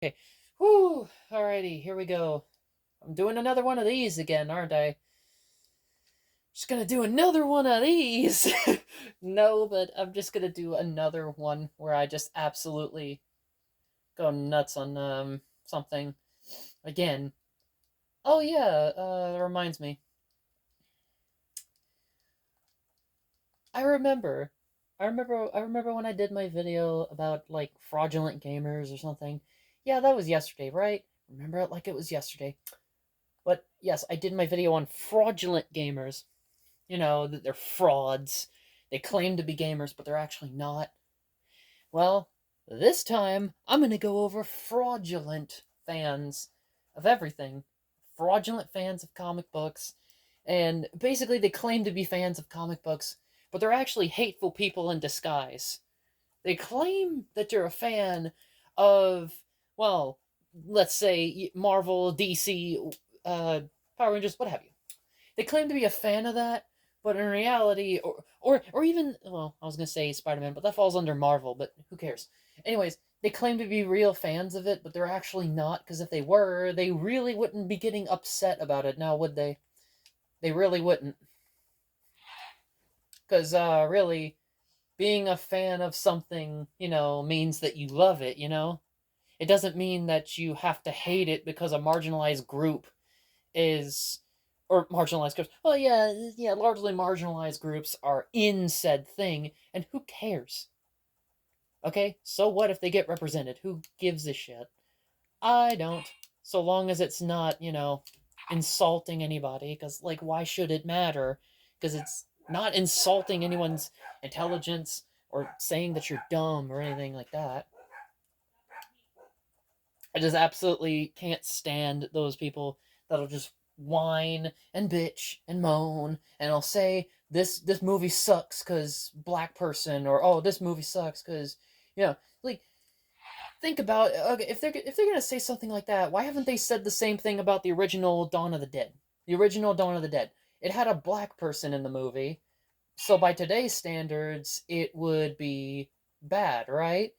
Okay. Whew. Alrighty, here we go. I'm doing another one of these again, aren't I? Just gonna do another one of these. No, but I'm just gonna do another one where I just absolutely go nuts on something again. Oh yeah, that reminds me. I remember. I remember when I did my video about like fraudulent gamers or something. Yeah, that was yesterday, right? Remember it like it was yesterday. But yes, I did my video on fraudulent gamers. You know, that they're frauds. They claim to be gamers, but they're actually not. Well, this time I'm going to go over fraudulent fans of everything. Fraudulent fans of comic books. And basically, they claim to be fans of comic books, but they're actually hateful people in disguise. They claim that you're a fan of, well, let's say Marvel, DC, Power Rangers, what have you. They claim to be a fan of that, but in reality, or even, well, I was gonna say Spider-Man, but that falls under Marvel. But who cares? Anyways, they claim to be real fans of it, but they're actually not. Because if they were, they really wouldn't be getting upset about it now, would they? They really wouldn't. Because really, being a fan of something, means that you love it. It doesn't mean that you have to hate it because a marginalized group is or marginalized groups. Well, yeah, largely marginalized groups are in said thing, and who cares? Okay, so what if they get represented? Who gives a shit? I don't. So long as it's not, insulting anybody, because, like, why should it matter? Because it's not insulting anyone's intelligence or saying that you're dumb or anything like that. I just absolutely can't stand those people that'll just whine and bitch and moan and I'll say this movie sucks because black person, or oh, this movie sucks because, like, think about, okay, if they're gonna say something like that, why haven't they said the same thing about the original Dawn of the Dead? The original Dawn of the Dead. It had a black person in the movie, so by today's standards, it would be bad, right?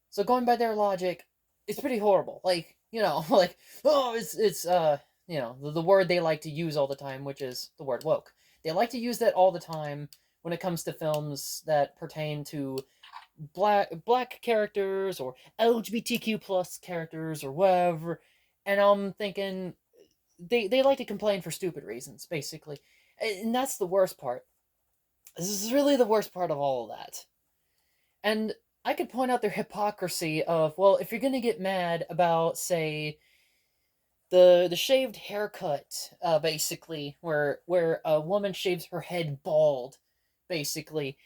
So going by their logic, it's pretty horrible. Like, like, oh, the word they like to use all the time, which is the word woke. They like to use that all the time when it comes to films that pertain to black characters or LGBTQ plus characters or whatever. And I'm thinking they like to complain for stupid reasons, basically. And that's the worst part. This is really the worst part of all of that. And I could point out their hypocrisy of, well, if you're gonna get mad about, say, the shaved haircut, basically, where a woman shaves her head bald, basically,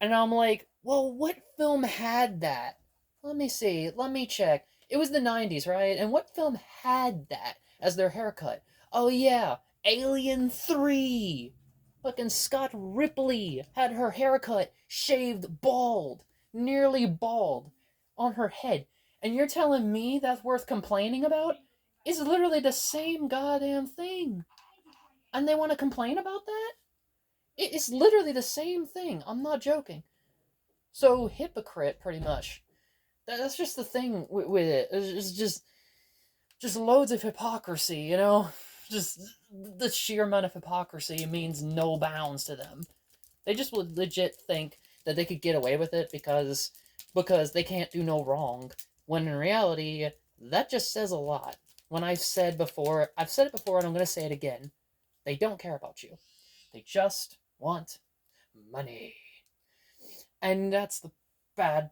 and I'm like, well, what film had that? Let me see, let me check. It was the '90s, right? And what film had that as their haircut? Oh yeah, Alien 3. Fucking Scott Ripley had her haircut shaved bald, nearly bald, on her head. And you're telling me that's worth complaining about? It's literally the same goddamn thing. And they want to complain about that? It's literally the same thing. I'm not joking. So hypocrite, pretty much. That's just the thing with it. It's just loads of hypocrisy, Just the sheer amount of hypocrisy means no bounds to them. They just would legit think that they could get away with it because they can't do no wrong. When in reality, that just says a lot. When I've said it before and I'm going to say it again. They don't care about you. They just want money. And that's the bad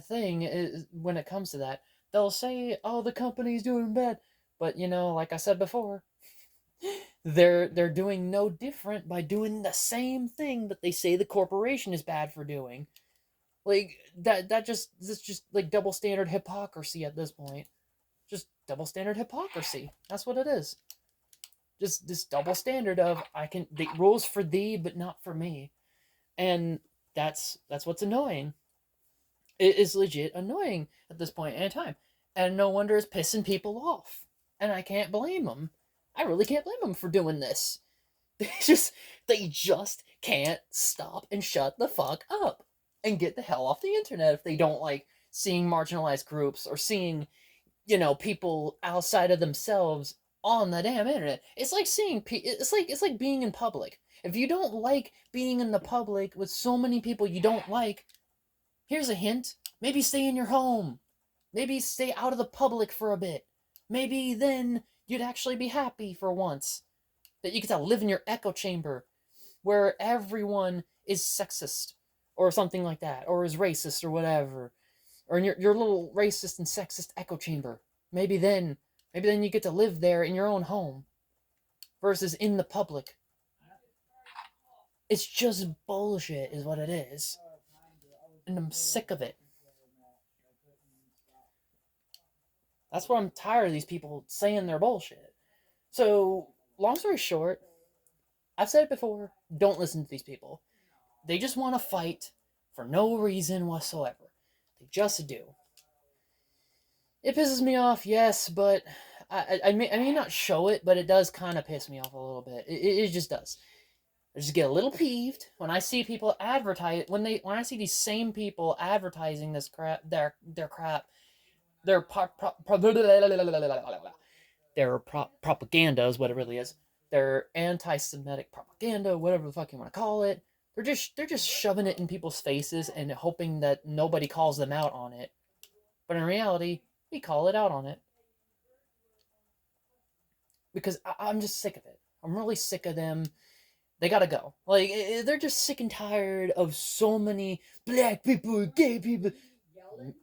thing is when it comes to that. They'll say, "Oh, the company's doing bad." But, like I said before, they're doing no different by doing the same thing that they say the corporation is bad for doing. Like that's just like double standard hypocrisy at this point. Just double standard hypocrisy. That's what it is. Just this double standard of I can the rules for thee but not for me. And that's what's annoying. It is legit annoying at this point in time. And no wonder it's pissing people off. And I can't blame them. I really can't blame them for doing this. They just can't stop and shut the fuck up and get the hell off the internet if they don't like seeing marginalized groups or seeing people outside of themselves on the damn internet. It's like it's like being in public. If you don't like being in the public with so many people you don't like, here's a hint. Maybe stay in your home. Maybe stay out of the public for a bit. Maybe then you'd actually be happy for once. That you get to live in your echo chamber where everyone is sexist or something like that, or is racist or whatever. Or in your little racist and sexist echo chamber. Maybe then you get to live there in your own home versus in the public. It's just bullshit is what it is. And I'm sick of it. That's why I'm tired of these people saying they're bullshit. So, long story short, I've said it before, don't listen to these people. They just want to fight for no reason whatsoever. They just do. It pisses me off, yes, but I may not show it, but it does kind of piss me off a little bit. It just does. I just get a little peeved when I see people advertise when I see these same people advertising this crap, their crap, their propaganda is what it really is. Their anti-Semitic propaganda, whatever the fuck you want to call it. They're just shoving it in people's faces and hoping that nobody calls them out on it. But in reality, we call it out on it because I'm just sick of it. I'm really sick of them. They gotta go. Like they're just sick and tired of so many black people, gay people.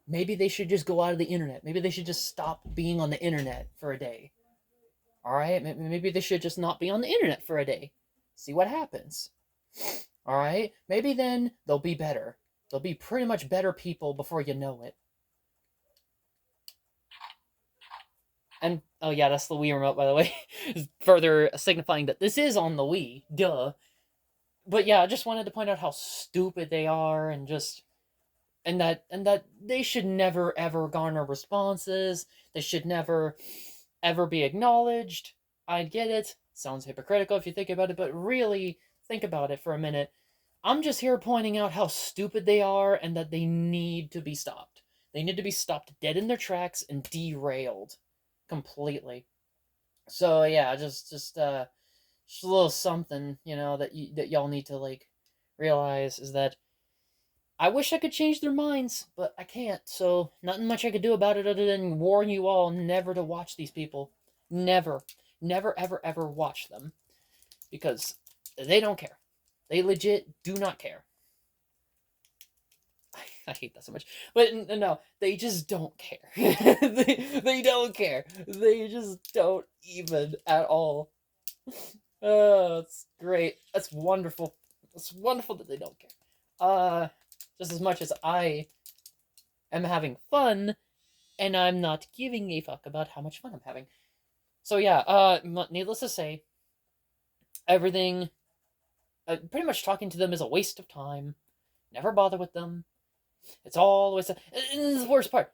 Maybe they should just go out of the internet. Maybe they should just stop being on the internet for a day. All right, maybe they should just not be on the internet for a day. See what happens. All right, maybe then they'll be better. They'll be pretty much better people before you know it. And oh yeah, that's the Wii remote, by the way. Further signifying that this is on the Wii. Duh. But yeah, I just wanted to point out how stupid they are, and that they should never ever garner responses. They should never ever be acknowledged. I get it. Sounds hypocritical if you think about it, but really think about it for a minute. I'm just here pointing out how stupid they are and that they need to be stopped. They need to be stopped dead in their tracks and derailed completely. So yeah, just a little something, that y'all need to like realize is that I wish I could change their minds, but I can't. So nothing much I could do about it other than warn you all never to watch these people. Never, never, ever, ever watch them because they don't care. They legit do not care. I hate that so much. But no, they just don't care. they don't care. They just don't even at all. Oh, it's great. That's wonderful. It's wonderful that they don't care. Just as much as I am having fun, and I'm not giving a fuck about how much fun I'm having. So yeah, needless to say, everything, pretty much talking to them is a waste of time. Never bother with them. It's all waste of, and the worst part,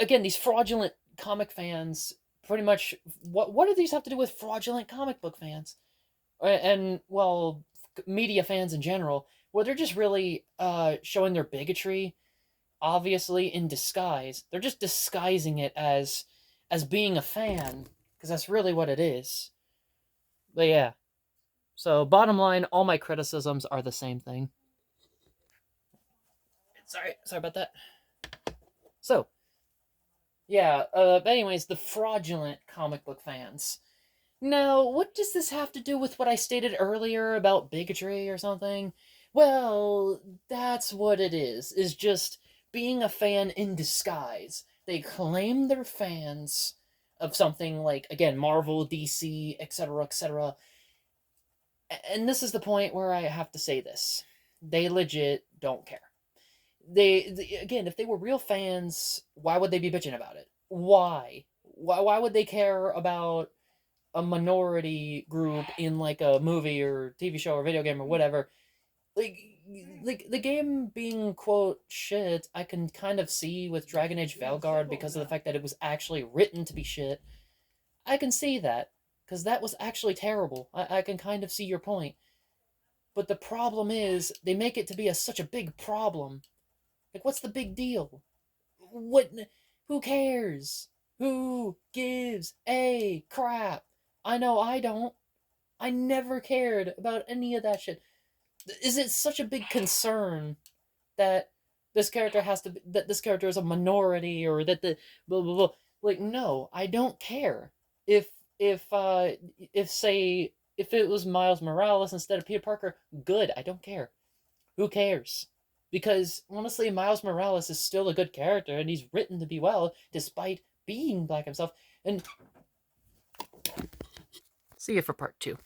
again, these fraudulent comic fans, pretty much, what do these have to do with fraudulent comic book fans? And well, media fans in general, well, they're just really showing their bigotry, obviously in disguise. They're just disguising it as being a fan, because that's really what it is. But yeah, so bottom line, all my criticisms are the same thing. Sorry about that. So yeah, but anyways, the fraudulent comic book fans. Now, what does this have to do with what I stated earlier about bigotry or something? Well, that's what it is just being a fan in disguise. They claim they're fans of something like, again, Marvel, DC, etc., etc. And this is the point where I have to say this. They legit don't care. Again, if they were real fans, why would they be bitching about it? Why would they care about a minority group in like a movie or TV show or video game or whatever? Like like the game being quote shit, I can kind of see with Dragon Age Valgard because of the fact that it was actually written to be shit. I can see that because that was actually terrible. I can kind of see your point. But the problem is they make it to be such a big problem. Like, what's the big deal? What? Who cares? Who gives a crap? I know I don't. I never cared about any of that shit. Is it such a big concern that this character is a minority, or that the blah blah blah? Like, no, I don't care. If if uh if say if it was Miles Morales instead of Peter Parker, good. I don't care. Who cares? Because honestly, Miles Morales is still a good character, and he's written to be well, despite being black himself. And see you for part 2.